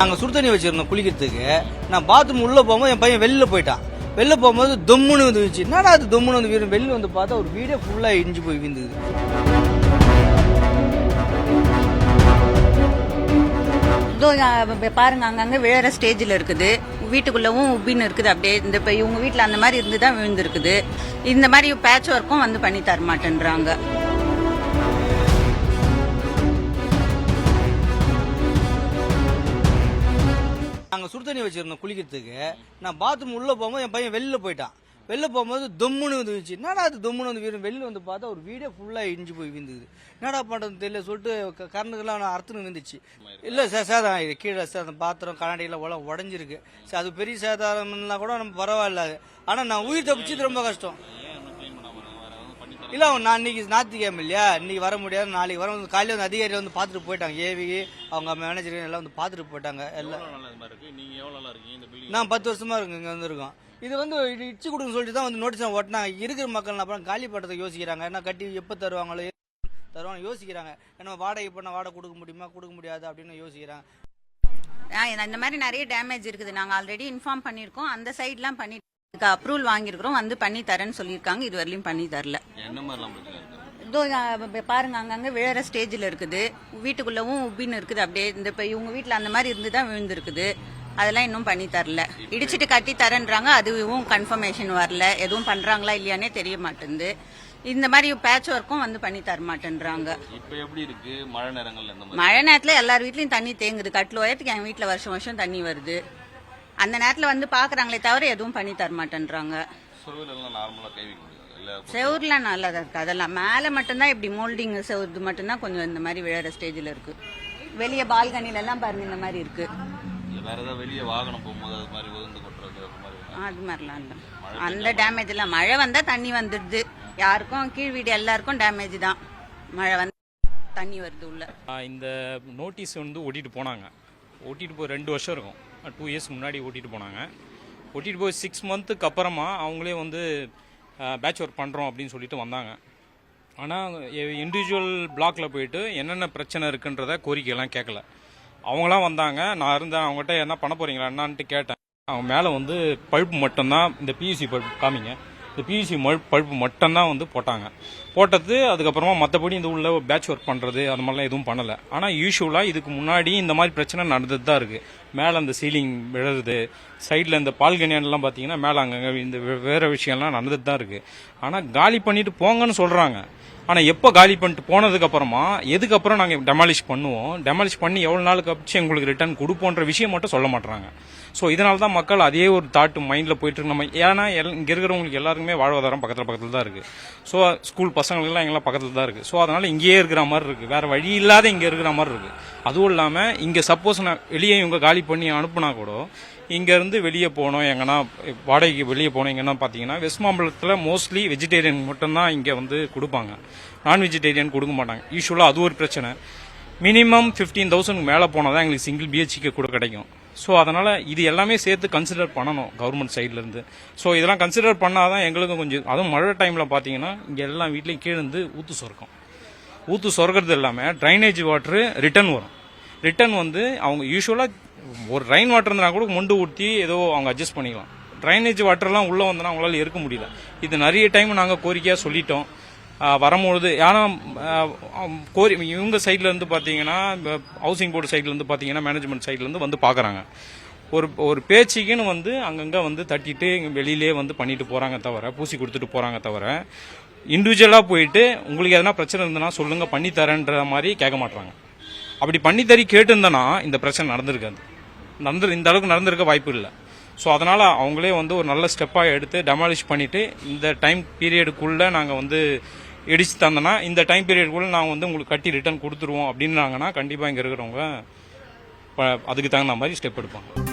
நாங்கள் சுடு தண்ணி வச்சிருந்தோம் குளிக்கிறதுக்கு. நான் பாத்ரூம் உள்ளே போகும்போது என் பையன் வெளில போயிட்டான். வெளில போகும்போது தொம்முன்னு வந்துச்சு. என்னடா அது தொம்முன்னு வந்து வெளில வந்து பார்த்தா ஒரு வீடே ஃபுல்லாக இடிஞ்சு போய் விழுந்தது. பாருங்க, அங்கங்க விழற ஸ்டேஜில் இருக்குது. வீட்டுக்குள்ளவும் உப்பின்னு இருக்குது. அப்படியே இந்த இப்போ இவங்க வீட்டில் அந்த மாதிரி இருந்து தான் விழுந்துருக்குது. இந்த மாதிரி பேட்ச் ஒர்க்கும் வந்து பண்ணி தர மாட்டேன்றாங்க. நாங்கள் சுடு தண்ணி வச்சிருந்தோம் குளிக்கிறதுக்கு. நான் பாத்ரூம் உள்ளே போகும்போது என் பையன் வெளில போயிட்டான். வெளில போகும்போது தொம்முன்னு வந்துச்சு. என்னடா அது தொம்முன்னு வந்து வெளில வந்து பார்த்தா ஒரு வீடே ஃபுல்லாக இடிஞ்சு போய் விழுந்தது. என்னடா பண்ணுறது தெரியல சொல்லிட்டு கரண்ட்டுக்கெல்லாம் அறுத்துன்னு இருந்துச்சு. இல்லை சார் சேதாரம் இது கீழே சார் அந்த பாத்திரம் கண்ணாடியில் உடஞ்சிருக்கு சார். அது பெரிய சேதாரம்னா கூட நம்ம பரவாயில்ல. ஆனால் நான் உயிர் தப்பிச்சது ரொம்ப கஷ்டம். இல்லை அவன் நான் இன்னைக்கு ஞாயிற்றுக்கிழமை இல்லையா, இன்னைக்கு வர முடியாது, நாளைக்கு வர வந்து காலையில் வந்து அதிகாரி வந்து பார்த்துட்டு போயிட்டாங்க. ஏவி அவங்க மேனேஜர் எல்லாம் வந்து பார்த்துட்டு போயிட்டாங்க. எல்லாம் நான் 10 வருஷமா இருக்கு இங்கே வந்துருக்கோம். இது வந்து இடிச்சு கொடுன்னு சொல்லிட்டு தான் வந்து நோட்டீஸ் ஓட்டினாங்க. இருக்கிற மக்கள் அப்புறம் காலி பட்டத்தை யோசிக்கிறாங்க. என்ன கட்டி எப்போ தருவாங்களோ யோசிக்கிறாங்க. நம்ம வாடகை பண்ண வாடகை கொடுக்க முடியுமா கொடுக்க முடியாது அப்படின்னு யோசிக்கிறாங்க. இந்த மாதிரி நிறைய டேமேஜ் இருக்குது. நாங்கள் ஆல்ரெடி இன்ஃபார்ம் பண்ணியிருக்கோம். அந்த சைட்லாம் பண்ணி அப்ரூவல் வாங்கியிருக்கிறோம். வந்து பண்ணி தரேன்னு சொல்லியிருக்காங்க. இது வரலையும் பண்ணி தரல. பாருங்க, அங்கங்க விழற ஸ்டேஜில் இருக்குது. வீட்டுக்குள்ளவும் உப்பின்னு இருக்குது. அப்படியே இந்த இப்போ இவங்க வீட்டில் அந்த மாதிரி இருந்து தான் விழுந்துருக்குது. அதெல்லாம் இன்னும் பண்ணி தரல. இடிச்சிட்டு கட்டி தரேன்றாங்க. அதுவும் கன்ஃபர்மேஷன் வரல. எதுவும் பண்றாங்களா இல்லையானே தெரிய மாட்டேங்குது. இந்த மாதிரி பேட்ச் ஒர்க்கும் வந்து பண்ணி தர மாட்டேன்றாங்க. இப்போ எப்படி இருக்கு மழை நேரங்கள்ல? மழை நேரத்தில் எல்லார் வீட்லயும் தண்ணி தேங்குது. கட்டில் உயரத்துக்கு என் வீட்டில் வருஷம் வருஷம் தண்ணி வருது. அந்த நேரத்தில் வந்து பாக்குறாங்களே தவிர எதுவும் பண்ணி தர மாட்டேன்றாங்க. செவுர்லாம் நல்லா தான் இருக்கு. அதெல்லாம் மேலே மட்டும்தான் இப்படி மோல்டிங் செவுரு மட்டும்தான் கொஞ்சம் இந்த மாதிரி விழற ஸ்டேஜில் இருக்கு. வெளியே பால்கனில எல்லாம் பாருங்க இந்த மாதிரி இருக்கு. வெளியே வாகனம் போகும்போது அது மாதிரி விழுந்து கொட்டுறது அது மாதிரிலாம் இல்லை. அந்த டேமேஜ் எல்லாம் மழை வந்தா தண்ணி வந்துடுது. யாருக்கும் கீழ் வீடு எல்லாருக்கும் டேமேஜ் தான். மழை வந்து தண்ணி வருது உள்ள. இந்த நோட்டீஸ் வந்து ஓட்டிட்டு போனாங்க. ஓட்டிட்டு போய் 2 வருஷம் இருக்கும். 2 இயர்ஸ் முன்னாடி ஓட்டிட்டு போனாங்க. ஓட்டிட்டு போய் 6 மந்த்துக்கு அப்புறமா அவங்களே வந்து பேட்ச் ஒர்க் பண்ணுறோம் அப்படின்னு சொல்லிட்டு வந்தாங்க. ஆனால் இண்டிவிஜுவல் பிளாக்ல போயிட்டு என்னென்ன பிரச்சனை இருக்குன்றத கோரிக்கையெல்லாம் கேட்கல. அவங்களாம் வந்தாங்க. நான் இருந்தேன். அவங்ககிட்ட என்ன பண்ண போறீங்களா என்னான்ட்டு கேட்டேன். அவங்க மேலே வந்து பழுப்பு மட்டும்தான், இந்த பியூசி பழுப்பு காமிங்க, இந்த பியூசி பழுப்பு மட்டும்தான் வந்து போட்டது. அதுக்கப்புறமா மற்றபடி இந்த உள்ள பேட்ச் ஒர்க் பண்ணுறது அந்த மாதிரிலாம் எதுவும் பண்ணலை. ஆனால் யூஸ்வலாக இதுக்கு முன்னாடி இந்த மாதிரி பிரச்சனை நடந்துட்டு தான் இருக்குது. மேலே அந்த சீலிங் விழுறது, சைடில் இந்த பால்கனியான்லாம் பார்த்தீங்கன்னா மேலே அங்கங்கே இந்த வேறு விஷயம்லாம் நடந்துட்டு தான் இருக்குது. ஆனால் காலி பண்ணிட்டு போங்கன்னு சொல்கிறாங்க. ஆனால் எப்போ காலி பண்ணிட்டு போனதுக்கப்புறமா எதுக்கப்புறம் நாங்கள் டெமாலிஷ் பண்ணுவோம், டெமாலிஷ் பண்ணி எவ்வளோ நாளுக்கு அப்பிச்சு எங்களுக்கு ரிட்டர்ன் கொடுப்போன்ற விஷயம் மட்டும் சொல்ல மாட்டுறாங்க. ஸோ இதனால தான் மக்கள் அதே ஒரு தாட்டு மைண்டில் போயிட்டு இருக்கு. நம்ம ஏன்னா இங்கே இருக்கிறவங்களுக்கு எல்லாருக்குமே வாழ்வாதாரம் பக்கத்தில் தான் இருக்குது. ஸோ ஸ்கூல் பசங்களுக்குலாம் எங்கெல்லாம் பக்கத்தில் தான் இருக்குது. ஸோ அதனால் இங்கேயே இருக்கிற மாதிரி இருக்குது. வேறு வழி இல்லாத இங்கே இருக்கிற மாதிரி இருக்குது. அதுவும் இல்லாமல் இங்கே சப்போஸ் நான் வெளியே இவங்க காலி பண்ணி அனுப்புனா கூட இங்கேருந்து வெளியே போகணும், எங்கன்னா வாடகைக்கு வெளியே போகணும். எங்கன்னா பார்த்தீங்கன்னா வெஸ்ட் மாம்பலத்தில் மோஸ்ட்லி வெஜிடேரியன் மட்டும்தான் இங்கே வந்து கொடுப்பாங்க. நான் வெஜிடேரியன் கொடுக்க மாட்டாங்க. யூஸ்வலாக அது ஒரு பிரச்சனை. மினிமம் 15,000 மேலே போனால் தான் எங்களுக்கு சிங்கிள் பிஹெச்கே கூட கிடைக்கும். ஸோ அதனால் இது எல்லாமே சேர்த்து கன்சிடர் பண்ணணும் கவர்மெண்ட் சைட்லேருந்து. ஸோ இதெல்லாம் கன்சிடர் பண்ணால் தான் எங்களுக்கும் கொஞ்சம், அதுவும் மழை டைமில் பார்த்தீங்கன்னா இங்கே எல்லா வீட்லேயும் கீழே இருந்து ஊற்று சொர்க்கிறது இல்லாமல் ட்ரைனேஜ் வாட்டரு ரிட்டர்ன் வரும். ரிட்டர்ன் வந்து அவங்க யூஸ்வலாக ஒரு ரெயின் வாட்டர் இருந்தால் கூட மொண்டு ஊற்றி ஏதோ அவங்க அட்ஜஸ்ட் பண்ணிக்கலாம். ட்ரைனேஜ் வாட்டர்லாம் உள்ளே வந்தோன்னா அவங்களால இருக்க முடியல. இது நிறைய டைம் நாங்கள் கோரிக்கையாக சொல்லிட்டோம். வரும்பொழுது ஏன்னா இவங்க சைட்லேருந்து பார்த்தீங்கன்னா ஹவுசிங் போர்டு சைட்லேருந்து பார்த்தீங்கன்னா மேனேஜ்மெண்ட் சைட்லேருந்து வந்து பார்க்குறாங்க. ஒரு பேச்சுக்குன்னு வந்து அங்கங்கே வந்து தட்டிட்டு வெளியிலே வந்து பண்ணிட்டு போகிறாங்க தவிர, பூசி கொடுத்துட்டு போகிறாங்க தவிர, இண்டிவிஜுவலாக போயிட்டு உங்களுக்கு எதனா பிரச்சனை இருந்ததுன்னா சொல்லுங்கள் பண்ணி தரேன்ற மாதிரி கேட்க மாட்டாங்க. அப்படி பண்ணித்தறி கேட்டுருந்தனா இந்த பிரச்சனை நடந்திருக்காது. இந்த அளவுக்கு நடந்திருக்க வாய்ப்பு இல்லை. ஸோ அதனால் அவங்களே வந்து ஒரு நல்ல ஸ்டெப்பாக எடுத்து டெமாலிஷ் பண்ணிவிட்டு இந்த டைம் பீரியடுக்குள்ளே நாங்கள் வந்து இடிச்சு தந்தோன்னா இந்த டைம் பீரியடுக்குள்ளே நாங்கள் வந்து உங்களுக்கு கட்டி ரிட்டர்ன் கொடுத்துருவோம் அப்படின்னாங்கன்னா கண்டிப்பாக இங்கே இருக்கிறவங்க அதுக்கு தகுந்த மாதிரி ஸ்டெப் எடுப்பாங்க.